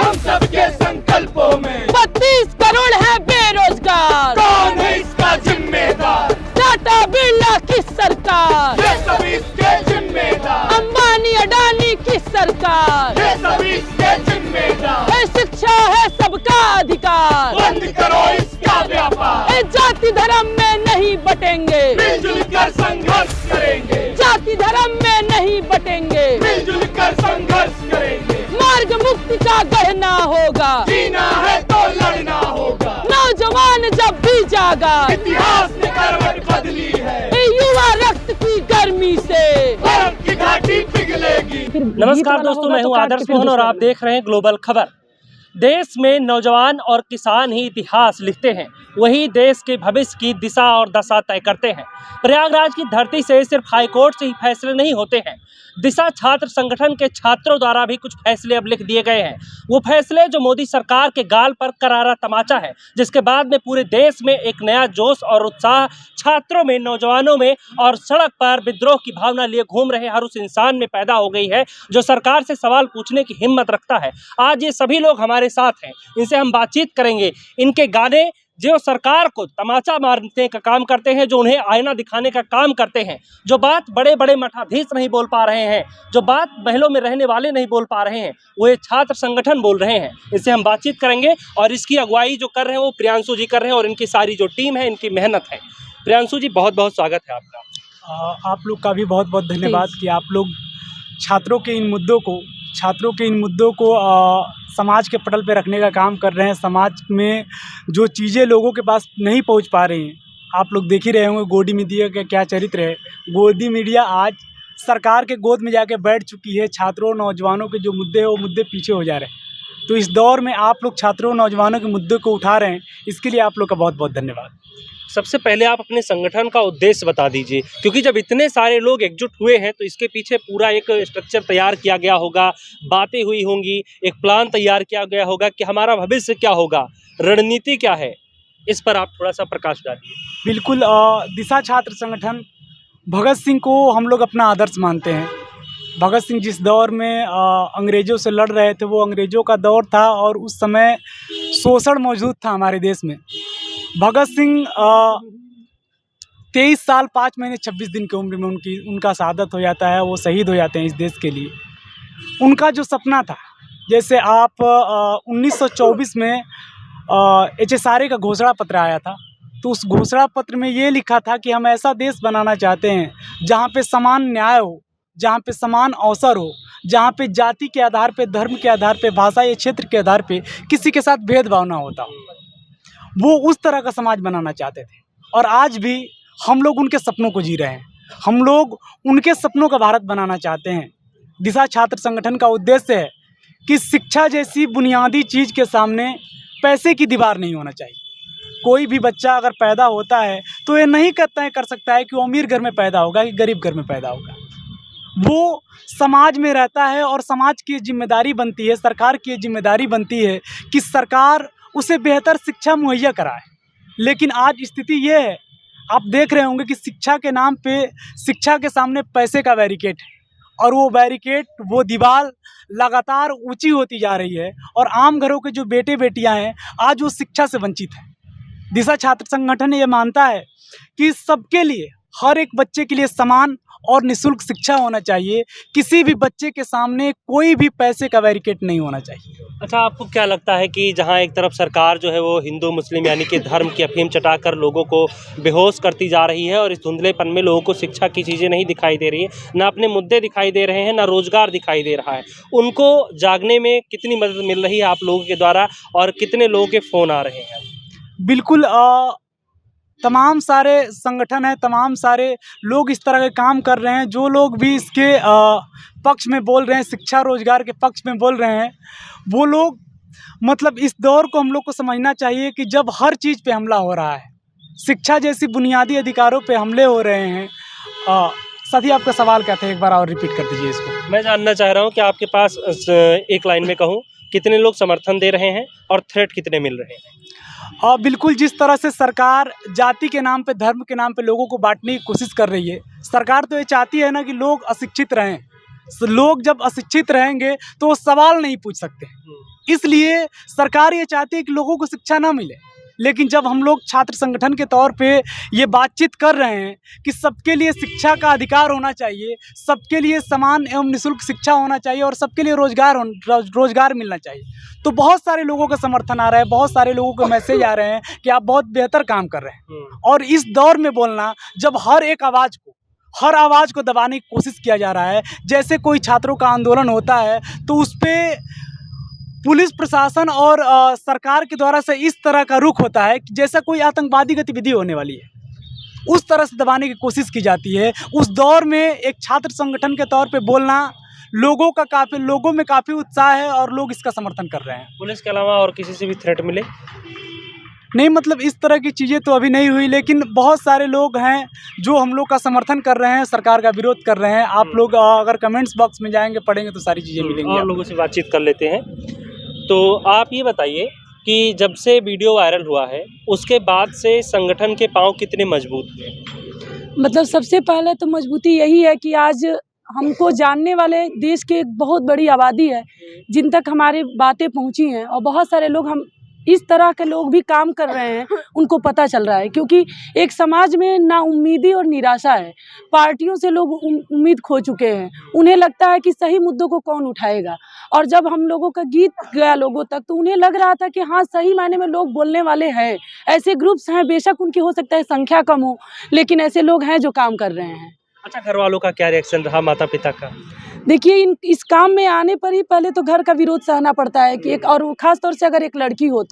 हम सबके संकल्पों में 32 करोड़ है बेरोजगार, कौन है इसका जिम्मेदार? टाटा बिरला की सरकार, ये सभी इसके जिम्मेदार, अंबानी अडानी की सरकार, ये सभी इसके जिम्मेदार। है शिक्षा है सबका अधिकार, बंद करो इसका व्यापार, ए जाति धर्म में नहीं बटेंगे, मिलजुल कर संघर्ष करेंगे, जाति धर्म में नहीं बटेंगे, मिलजुल कर संघर्ष करेंगे। मार्ग मुक्ति का गढ़ना होगा, जीना है तो लड़ना होगा, नौजवान जब भी जागा, इतिहास ने करवट बदली है, ए युवा रक्त की गर्मी से भारत की घाटी पिघलेगी। नमस्कार दोस्तों, मैं हूं आदर्श मोहन और आप देख रहे हैं ग्लोबल खबर। देश में नौजवान और किसान ही इतिहास लिखते हैं, वही देश के भविष्य की दिशा और दशा तय करते हैं। प्रयागराज की धरती से सिर्फ हाईकोर्ट से ही फैसले नहीं होते हैं, दिशा छात्र संगठन के छात्रों द्वारा भी कुछ फैसले अब लिख दिए गए हैं। वो फैसले जो मोदी सरकार के गाल पर करारा तमाचा है, जिसके बाद में पूरे देश में एक नया जोश और उत्साह छात्रों में, नौजवानों में और सड़क पर विद्रोह की भावना लिए घूम रहे हर उस इंसान में पैदा हो गई है जो सरकार से सवाल पूछने की हिम्मत रखता है। आज ये सभी लोग हमारे साथ हैं, इनसे हम बातचीत करेंगे। इनके गाने जो सरकार को तमाचा मारने का काम करते हैं, जो उन्हें आईना दिखाने का काम करते हैं, जो बात बड़े बड़े मठाधीश नहीं बोल पा रहे हैं, जो बात महलों में रहने वाले नहीं बोल पा रहे हैं, वो ये छात्र संगठन बोल रहे हैं। इससे हम बातचीत करेंगे और इसकी अगुवाई जो कर रहे हैं वो प्रियांशु जी कर रहे हैं और इनकी सारी जो टीम है, इनकी मेहनत है। प्रियांशु जी, बहुत बहुत स्वागत है आपका। आप लोग का भी बहुत बहुत धन्यवाद कि आप लोग छात्रों के इन मुद्दों को समाज के पटल पे रखने का काम कर रहे हैं। समाज में जो चीज़ें लोगों के पास नहीं पहुंच पा रही हैं, आप लोग देख ही रहे होंगे गोदी मीडिया का क्या चरित्र है। गोदी मीडिया आज सरकार के गोद में जाके बैठ चुकी है। छात्रों नौजवानों के जो मुद्दे हैं वो मुद्दे पीछे हो जा रहे हैं। तो इस दौर में आप लोग छात्रों नौजवानों के मुद्दे को उठा रहे हैं, इसके लिए आप लोग का बहुत बहुत धन्यवाद। सबसे पहले आप अपने संगठन का उद्देश्य बता दीजिए, क्योंकि जब इतने सारे लोग एकजुट हुए हैं तो इसके पीछे पूरा एक स्ट्रक्चर तैयार किया गया होगा, बातें हुई होंगी, एक प्लान तैयार किया गया होगा कि हमारा भविष्य क्या होगा, रणनीति क्या है। इस पर आप थोड़ा सा प्रकाश डालिए। बिल्कुल, दिशा छात्र संगठन भगत सिंह को हम लोग अपना आदर्श मानते हैं। भगत सिंह जिस दौर में अंग्रेज़ों से लड़ रहे थे, वो अंग्रेज़ों का दौर था और उस समय शोषण मौजूद था हमारे देश में। भगत सिंह 23 साल 5 महीने 26 दिन की उम्र में उनका शहादत हो जाता है। वो शहीद हो जाते हैं इस देश के लिए। उनका जो सपना था, जैसे आप 1924 में HSRA का घोषणा पत्र आया था, तो उस घोषणा पत्र में ये लिखा था कि हम ऐसा देश बनाना चाहते हैं जहाँ पे समान न्याय हो, जहाँ पे समान अवसर हो, जहाँ पे जाति के आधार पे, धर्म के आधार पे, भाषा या क्षेत्र के आधार पे किसी के साथ भेदभाव ना होता। वो उस तरह का समाज बनाना चाहते थे और आज भी हम लोग उनके सपनों को जी रहे हैं। हम लोग उनके सपनों का भारत बनाना चाहते हैं। दिशा छात्र संगठन का उद्देश्य है कि शिक्षा जैसी बुनियादी चीज़ के सामने पैसे की दीवार नहीं होना चाहिए। कोई भी बच्चा अगर पैदा होता है तो ये नहीं कर सकता है कि वो अमीर घर में पैदा होगा कि गरीब घर में पैदा होगा। वो समाज में रहता है और समाज की जिम्मेदारी बनती है, सरकार की जिम्मेदारी बनती है कि सरकार उसे बेहतर शिक्षा मुहैया कराए। लेकिन आज स्थिति ये है, आप देख रहे होंगे कि शिक्षा के नाम पे शिक्षा के सामने पैसे का बैरिकेड है और वो बैरिकेड, वो दीवार लगातार ऊंची होती जा रही है और आम घरों के जो बेटे बेटियां हैं आज वो शिक्षा से वंचित हैं। दिशा छात्र संगठन ये मानता है कि सबके लिए, हर एक बच्चे के लिए समान और निःशुल्क शिक्षा होना चाहिए। किसी भी बच्चे के सामने कोई भी पैसे का बैरिकेड नहीं होना चाहिए। अच्छा, आपको क्या लगता है कि जहां एक तरफ सरकार जो है वो हिंदू मुस्लिम यानी कि धर्म की अफीम चटाकर लोगों को बेहोश करती जा रही है और इस धुंधलेपन में लोगों को शिक्षा की चीज़ें नहीं दिखाई दे रही है, ना अपने मुद्दे दिखाई दे रहे हैं, ना रोजगार दिखाई दे रहा है, उनको जागने में कितनी मदद मिल रही है आप लोगों के द्वारा और कितने लोगों के फ़ोन आ रहे हैं? बिल्कुल, तमाम सारे संगठन हैं, तमाम सारे लोग इस तरह के काम कर रहे हैं। जो लोग भी इसके पक्ष में बोल रहे हैं, शिक्षा रोजगार के पक्ष में बोल रहे हैं, वो लोग मतलब इस दौर को हम लोग को समझना चाहिए कि जब हर चीज़ पे हमला हो रहा है, शिक्षा जैसी बुनियादी अधिकारों पे हमले हो रहे हैं। साथी, आपका सवाल क्या था, एक बार और रिपीट कर दीजिए इसको। मैं जानना चाह रहा हूँ कि आपके पास एक लाइन में कहूँ, कितने लोग समर्थन दे रहे हैं और थ्रेट कितने मिल रहे हैं? बिल्कुल, जिस तरह से सरकार जाति के नाम पे, धर्म के नाम पे लोगों को बांटने की कोशिश कर रही है, सरकार तो ये चाहती है ना कि लोग अशिक्षित रहें। लोग जब अशिक्षित रहेंगे तो वो सवाल नहीं पूछ सकते। इसलिए सरकार ये चाहती है कि लोगों को शिक्षा ना मिले, लेकिन जब हम लोग छात्र संगठन के तौर पे ये बातचीत कर रहे हैं कि सबके लिए शिक्षा का अधिकार होना चाहिए, सबके लिए समान एवं निःशुल्क शिक्षा होना चाहिए और सबके लिए रोजगार मिलना चाहिए, तो बहुत सारे लोगों का समर्थन आ रहा है, बहुत सारे लोगों को मैसेज आ रहे हैं कि आप बहुत बेहतर काम कर रहे हैं। और इस दौर में बोलना, जब हर आवाज़ को दबाने की कोशिश किया जा रहा है, जैसे कोई छात्रों का आंदोलन होता है तो उस पर पुलिस प्रशासन और सरकार के द्वारा से इस तरह का रुख होता है कि जैसा कोई आतंकवादी गतिविधि होने वाली है, उस तरह से दबाने की कोशिश की जाती है। उस दौर में एक छात्र संगठन के तौर पे बोलना, लोगों में काफ़ी उत्साह है और लोग इसका समर्थन कर रहे हैं। पुलिस के अलावा और किसी से भी थ्रेट मिले? नहीं, मतलब इस तरह की चीज़ें तो अभी नहीं हुई, लेकिन बहुत सारे लोग हैं जो हम लोग का समर्थन कर रहे हैं, सरकार का विरोध कर रहे हैं। आप लोग अगर कमेंट्स बॉक्स में जाएंगे, पढ़ेंगे तो सारी चीज़ें मिलेंगी। और लोगों से बातचीत कर लेते हैं। तो आप ये बताइए कि जब से वीडियो वायरल हुआ है उसके बाद से संगठन के पांव कितने मजबूत हुए? मतलब सबसे पहले तो मजबूती यही है कि आज हमको जानने वाले देश की एक बहुत बड़ी आबादी है जिन तक हमारी बातें पहुंची हैं, और बहुत सारे लोग, हम इस तरह के लोग भी काम कर रहे हैं, उनको पता चल रहा है। क्योंकि एक समाज में नाउम्मीदी और निराशा है, पार्टियों से लोग उम्मीद खो चुके हैं, उन्हें लगता है कि सही मुद्दों को कौन उठाएगा। और जब हम लोगों का गीत गया लोगों तक तो उन्हें लग रहा था कि हाँ, सही मायने में लोग बोलने वाले हैं, ऐसे ग्रुप्स हैं, बेशक उनकी हो सकता है संख्या कम हो, लेकिन ऐसे लोग हैं जो काम कर रहे हैं। अच्छा, घर वालों का क्या रिएक्शन रहा, माता पिता का? देखिए, इस काम में आने पर ही पहले तो घर का विरोध सहना पड़ता है कि और खास तौर से अगर एक लड़की हो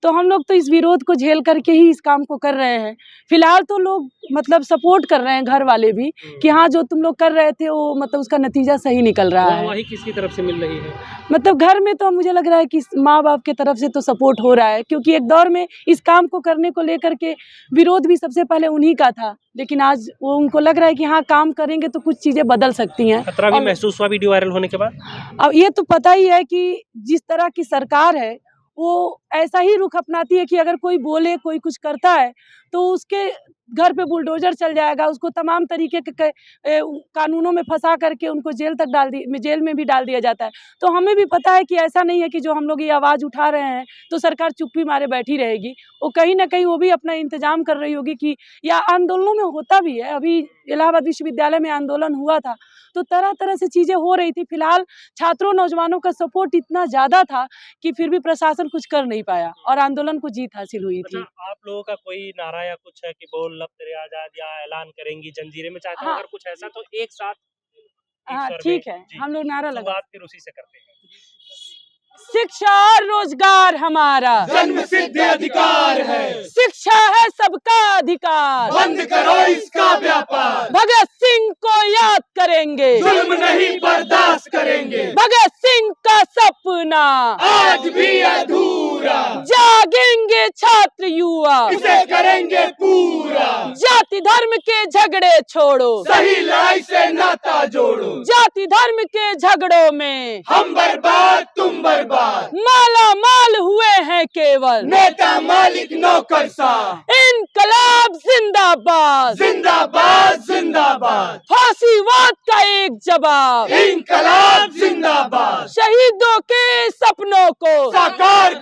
तो हम लोग तो इस विरोध को झेल करके ही इस काम को कर रहे हैं। फिलहाल तो लोग मतलब सपोर्ट कर रहे हैं, घर वाले भी, कि हाँ, जो तुम लोग कर रहे थे वो मतलब उसका नतीजा सही निकल रहा है। वही किसकी तरफ से मिल रही है? मतलब घर में तो मुझे लग रहा है कि माँ बाप के तरफ से तो सपोर्ट हो रहा है, क्योंकि एक दौर में इस काम को करने को लेकर के विरोध भी सबसे पहले उन्हीं का था, लेकिन आज वो उनको लग रहा है कि हाँ, काम करेंगे तो कुछ चीज़ें बदल सकती हैं। खतरा भी महसूस हुआ वीडियो वायरल होने के बाद? अब ये तो पता ही है कि जिस तरह की सरकार है वो ऐसा ही रुख अपनाती है कि अगर कोई बोले, कोई कुछ करता है तो उसके घर पे बुलडोजर चल जाएगा, उसको तमाम तरीके के कानूनों में फंसा करके उनको जेल में भी डाल दिया जाता है। तो हमें भी पता है कि ऐसा नहीं है कि जो हम लोग ये आवाज़ उठा रहे हैं तो सरकार चुप्पी मारे बैठी रहेगी। वो कहीं ना कहीं वो भी अपना इंतजाम कर रही होगी कि, या आंदोलनों में होता भी है, अभी इलाहाबाद विश्वविद्यालय में आंदोलन हुआ था तो तरह तरह से चीज़ें हो रही थी। फिलहाल छात्रों नौजवानों का सपोर्ट इतना ज़्यादा था कि फिर भी प्रशासन कुछ कर नहीं पाया और आंदोलन को जीत हासिल हुई थी। आप लोगों का कोई नारा या कुछ है कि बोल लब तेरे आजाद या ऐलान करेंगी जंजीरें में, चाहते हाँ, अगर कुछ ऐसा तो एक साथ? हाँ, ठीक है, हम लोग नारा लगा, फिर उसी से करते हैं। शिक्षा और रोजगार हमारा जन्म सिद्ध अधिकार है, शिक्षा है सबका अधिकार, बंद करो इसका व्यापार, भगत सिंह को याद करेंगे, जुल्म नहीं बर्दाश्त करेंगे, भगत सिंह का सपना आज भी अधूरा, जागेंगे छात्र युवा, इसे करेंगे पूरा, जाति धर्म के झगड़े छोड़ो, सही लड़ाई से नाता जोड़ो, जाति धर्म के झगड़ों में हम बर्बाद तुम बर्बाद, माला माल हुए हैं केवल, नेता मालिक नौकरशाह, इनकलाब जिंदाबाद, जिंदाबाद जिंदाबाद, फांसीवाद का एक जवाब, इनकलाब जिंदाबाद, शहीदों के सपनों को साकार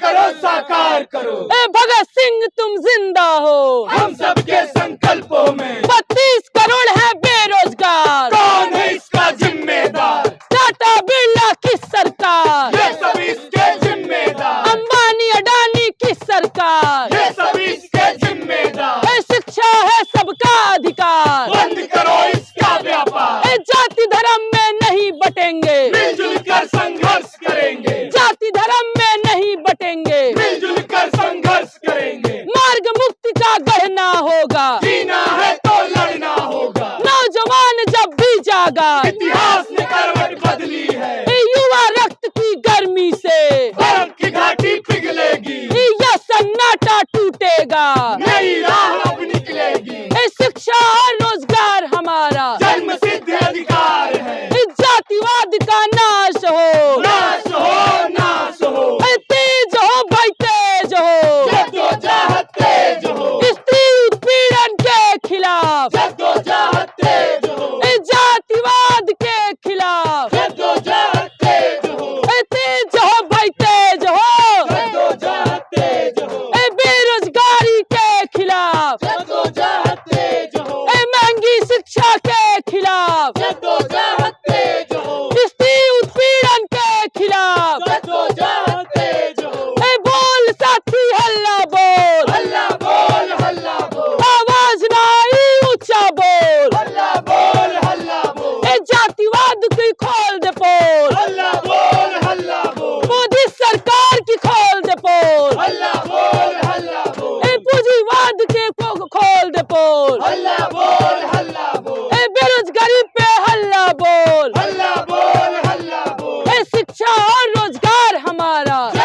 करो, ए भगत सिंह तुम जिंदा हो, हम सबके संकल्पों में 32 करोड़ है बेरोजगार, कौन है इसका जिम्मेदार, टाटा बिरला की सरकार, ये सब इसके जिम्मेदार, अंबानी अडानी की सरकार, ये सब इसके जिम्मेदार, ए शिक्षा है सबका अधिकार, बंद करो इसका व्यापार, ए जाति धर्म में नहीं बटेंगे, मिलजुल कर संघर्ष करेंगे, जाति धर्म में नहीं बटेंगे, मिलजुल कर संघर्ष करेंगे, मार्ग मुक्ति का गढ़ना होगा, जीना है तो लड़ना होगा, नौजवान जब भी जागा, इतिहास ने करवट बदली है, युवा रक्त की गर्मी से बर्फ की घाटी पिघलेगी, यह सन्नाटा टूटेगा, नई राह अब निकलेगी, शिक्षा और रोजगार हमारा जन्म सिद्ध अधिकार है, जातिवाद का नाश हो, नाश हो नाश हो, तेज हो भाई तेज हो, जद्दोजहद तेज हो, स्त्री उत्पीड़न के खिलाफ, जद्दोजहद तेज हो, जातिवाद के खिलाफ, जद्दोजहद तेज हो, तेज हो भाई तेज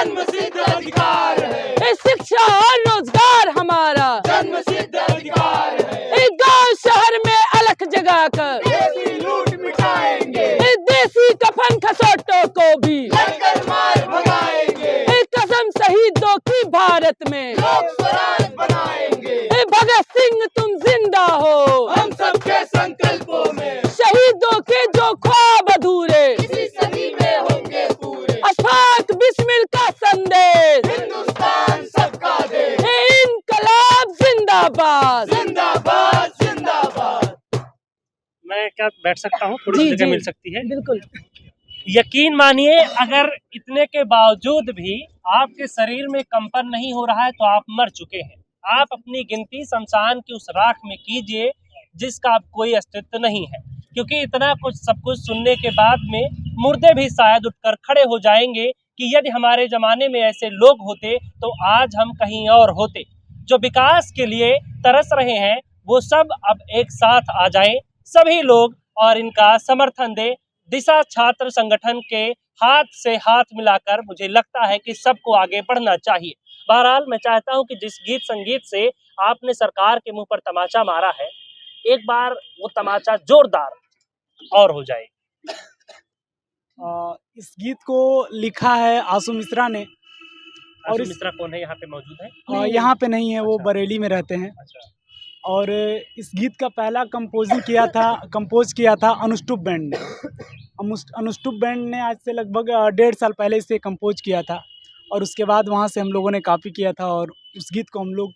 जन्म सिद्ध अधिकार है, ये शिक्षा और रोजगार हमारा जन्म सिद्ध अधिकार है। इस गांव शहर में अलख जगाकर देसी लूट मिटाएंगे, इस देसी कफन खसोटों को भी लड़कर मार भगाएंगे, इस कसम शहीदों की भारत में लोक स्वराज बनाएंगे। ए भगत सिंह तुम जिंदा हो, हम सबके संकल्पों में शहीदों के जो ख्वाब अधूरे इसी सदी में होंगे पूरे। अशफाक बिस्मिल का संदेश, हिंदुस्तान सबका देश, ए इनकलाब जिंदाबाद। जिंदाबाद जिंदाबाद। मैं क्या बैठ सकता हूँ? थोड़ी सी जगह मिल सकती है? बिल्कुल। यकीन मानिए, अगर इतने के बावजूद भी आपके शरीर में कंपन नहीं हो रहा है तो आप मर चुके हैं। आप अपनी गिनती शमशान की उस राख में कीजिए जिसका अब कोई अस्तित्व नहीं है, क्योंकि इतना कुछ सब कुछ सुनने के बाद में मुर्दे भी शायद उठकर खड़े हो जाएंगे कि यदि हमारे ज़माने में ऐसे लोग होते तो आज हम कहीं और होते। जो विकास के लिए तरस रहे हैं वो सब अब एक साथ आ जाएं, सभी लोग, और इनका समर्थन दें। दिशा छात्र संगठन के हाथ से हाथ मिलाकर मुझे लगता है कि सबको आगे बढ़ना चाहिए। बहरहाल मैं चाहता हूं कि जिस गीत संगीत से आपने सरकार के मुंह पर तमाचा मारा है, एक बार वो तमाचा जोरदार और हो जाए। इस गीत को लिखा है आशु मिश्रा ने। और आशु इस मिश्रा कौन है? यहाँ पे मौजूद है? यहाँ पे नहीं है, वो अच्छा। बरेली में रहते हैं। अच्छा। और इस गीत का पहला कंपोज किया था अनुष्टुप बैंड ने। अनुष्टुप बैंड ने आज से लगभग 1.5 साल पहले इसे कंपोज किया था, और उसके बाद वहाँ से हम लोगों ने कॉपी किया था। और उस गीत को हम लोग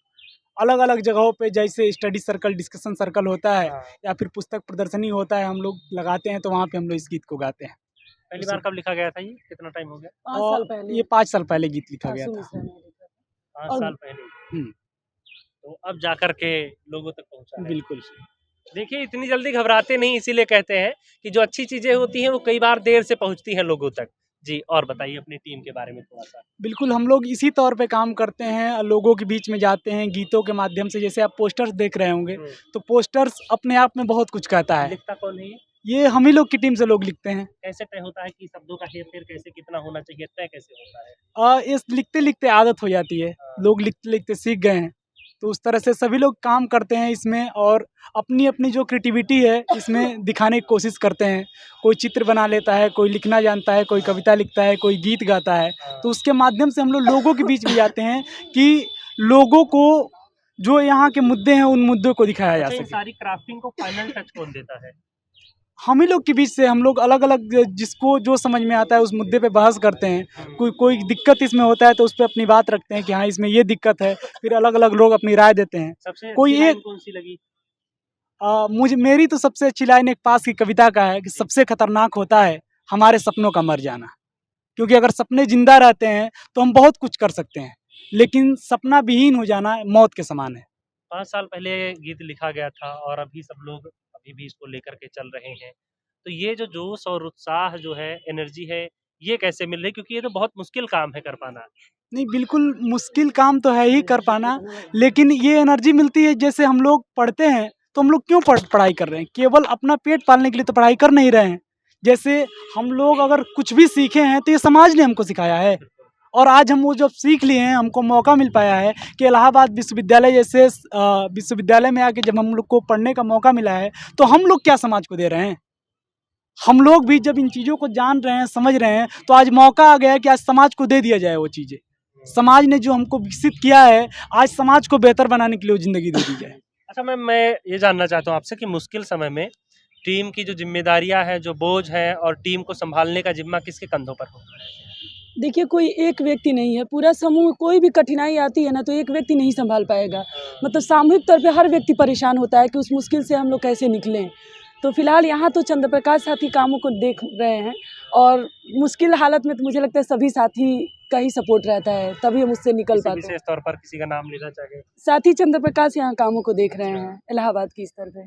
अलग अलग जगहों पे, जैसे स्टडी सर्कल, डिस्कशन सर्कल होता है, हाँ। या फिर पुस्तक प्रदर्शनी होता है, हम लोग लगाते हैं, तो वहाँ पे हम लोग इस गीत को गाते हैं। पहली बार कब लिखा गया था? ये कितना टाइम हो गया? 5 साल पहले ये 5 साल पहले गीत लिखा गया आशु था। मिश्रा ने लिखा था। 5 साल पहले। तो अब जाकर के लोगों तक पहुंचा है। बिल्कुल। देखिए, इतनी जल्दी घबराते नहीं, इसीलिए कहते हैं कि जो अच्छी चीजें होती हैं वो कई बार देर से पहुंचती हैं लोगों तक। जी, और बताइए अपनी टीम के बारे में थोड़ा सा। बिल्कुल, हम लोग इसी तौर पे काम करते हैं, लोगों के बीच में जाते हैं गीतों के माध्यम से। जैसे आप पोस्टर्स देख रहे होंगे, तो पोस्टर्स अपने आप में बहुत कुछ कहता है। लिखता कौन है ये? ये हम ही लोग की टीम से लोग लिखते हैं। कैसे तय होता है कि शब्दों का हेर-फेर कैसे कितना होना चाहिए, तय कैसे होता है? ये लिखते लिखते आदत हो जाती है, लोग लिखते लिखते सीख गए हैं, तो उस तरह से सभी लोग काम करते हैं इसमें, और अपनी अपनी जो क्रिएटिविटी है इसमें दिखाने की कोशिश करते हैं। कोई चित्र बना लेता है, कोई लिखना जानता है, कोई कविता लिखता है, कोई गीत गाता है, तो उसके माध्यम से हम लोग लोगों के बीच में जाते हैं कि लोगों को जो यहाँ के मुद्दे हैं उन मुद्दों को दिखाया जा अच्छा, इन सके। सारी क्राफ्टिंग को फाइनल टच कौन देता है? हम ही लोग के बीच से हम लोग अलग अलग, जिसको जो समझ में आता है उस मुद्दे पे बहस करते हैं। कोई दिक्कत इसमें होता है तो उस पर अपनी बात रखते हैं कि हाँ इसमें ये दिक्कत है, फिर अलग अलग लोग अपनी राय देते हैं। सबसे कोई अच्छी लाइन एक कौन सी लगी? मेरी तो सबसे अच्छी लाइन एक पास की कविता का है कि सबसे खतरनाक होता है हमारे सपनों का मर जाना। क्योंकि अगर सपने जिंदा रहते हैं तो हम बहुत कुछ कर सकते हैं, लेकिन सपना विहीन हो जाना मौत के समान है। 5 साल पहले गीत लिखा गया था और अभी सब लोग अभी भी इसको लेकर के चल रहे हैं। तो ये जो जोश और उत्साह जो है, एनर्जी है, ये कैसे मिल रही? क्योंकि ये तो बहुत मुश्किल काम है कर पाना। नहीं, बिल्कुल मुश्किल काम तो है ही कर पाना, लेकिन ये एनर्जी मिलती है। जैसे हम लोग पढ़ते हैं तो हम लोग क्यों पढ़ाई कर रहे हैं? केवल अपना पेट पालने के लिए तो पढ़ाई कर नहीं रहे हैं। जैसे हम लोग अगर कुछ भी सीखे हैं तो ये समाज ने हमको सिखाया है, और आज हम वो जब सीख लिए हैं, हमको मौका मिल पाया है कि इलाहाबाद विश्वविद्यालय जैसे विश्वविद्यालय में आके जब हम लोग को पढ़ने का मौका मिला है, तो हम लोग क्या समाज को दे रहे हैं? हम लोग भी जब इन चीज़ों को जान रहे हैं, समझ रहे हैं, तो आज मौका आ गया है कि आज समाज को दे दिया जाए वो चीज़ें। समाज ने जो हमको विकसित किया है, आज समाज को बेहतर बनाने के लिए वो ज़िंदगी दे दी जाए। अच्छा मैम, मैं ये जानना चाहता हूँ आपसे कि मुश्किल समय में टीम की जो जिम्मेदारियां हैं, जो बोझ है, और टीम को संभालने का जिम्मा किसके कंधों पर होता है? देखिए, कोई एक व्यक्ति नहीं है, पूरा समूह। कोई भी कठिनाई आती है ना तो एक व्यक्ति नहीं संभाल पाएगा। मतलब सामूहिक तौर पे हर व्यक्ति परेशान होता है कि उस मुश्किल से हम लोग कैसे निकलें। तो फिलहाल यहाँ तो चंद्रप्रकाश साथी कामों को देख रहे हैं, और मुश्किल हालत में तो मुझे लगता है सभी साथी का ही सपोर्ट रहता है, तभी हम उससे निकल किसी पाते हैं। विशेष तौर पर किसी का नाम लेना चाहिए? साथी चंद्रप्रकाश यहाँ कामों को देख रहे हैं इलाहाबाद की स्तर पे।